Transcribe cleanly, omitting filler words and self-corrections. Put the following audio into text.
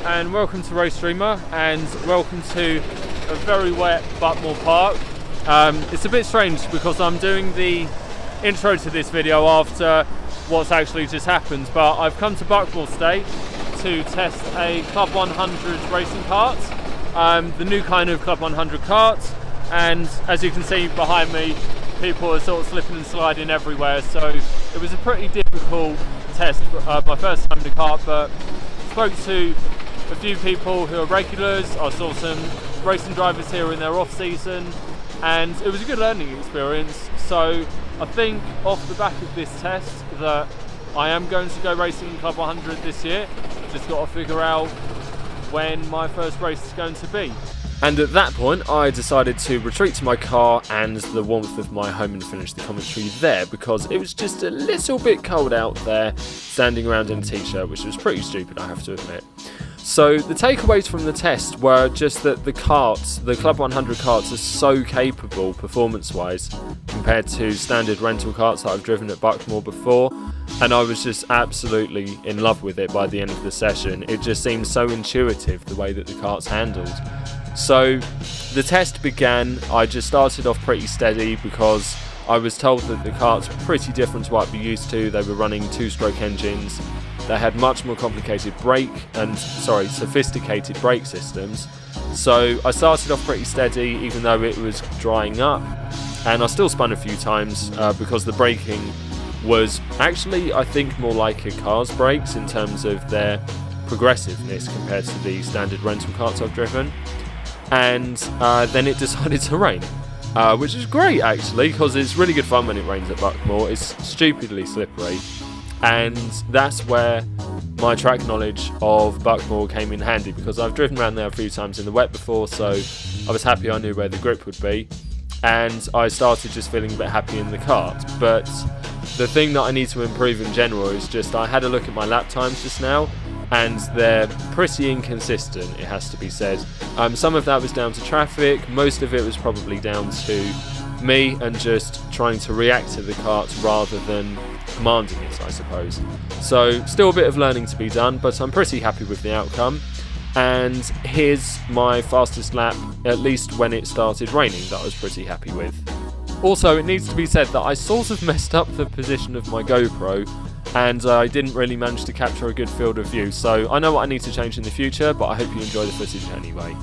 and welcome to Race Streamer, and welcome to a very wet Buckmore Park. It's a bit strange because I'm doing the intro to this video after what's actually just happened, but I've come to Buckmore today to test a Club 100 racing kart, the new kind of Club 100 kart, and as you can see behind me, people are sort of slipping and sliding everywhere, so it was a pretty difficult test, my first time in the kart, but spoke to a few people who are regulars. I saw some racing drivers here in their off season, and it was a good learning experience. So I think off the back of this test that I am going to go racing in Club 100 this year. Just got to figure out when my first race is going to be. And at that point, I decided to retreat to my car and the warmth of my home and finish the commentary there, because it was just a little bit cold out there, standing around in a t-shirt, which was pretty stupid, I have to admit. So the takeaways from the test were just that the karts, the Club 100 karts, are so capable performance-wise compared to standard rental karts that I've driven at Buckmore before, and I was just absolutely in love with it by the end of the session. It just seemed so intuitive, the way that the karts handled. So the test began. I just started off pretty steady because I was told that the karts were pretty different to what I'd be used to. They were running two-stroke engines. They had much more sophisticated brake systems. So I started off pretty steady, even though it was drying up, and I still spun a few times because the braking was actually, I think, more like a car's brakes in terms of their progressiveness compared to the standard rental karts I've driven. And then it decided to rain, which is great actually, because it's really good fun when it rains at Buckmore. It's stupidly slippery, and that's where my track knowledge of Buckmore came in handy, because I've driven around there a few times in the wet before, so I was happy I knew where the grip would be, and I started just feeling a bit happy in the kart. But the thing that I need to improve in general is just, I had a look at my lap times just now, and they're pretty inconsistent, it has to be said. Some of that was down to traffic, most of it was probably down to me and just trying to react to the kart rather than commanding it, I suppose. So still a bit of learning to be done, but I'm pretty happy with the outcome. And here's my fastest lap, at least when it started raining, that I was pretty happy with. Also, it needs to be said that I sort of messed up the position of my GoPro, and I didn't really manage to capture a good field of view, so I know what I need to change in the future, but I hope you enjoy the footage anyway.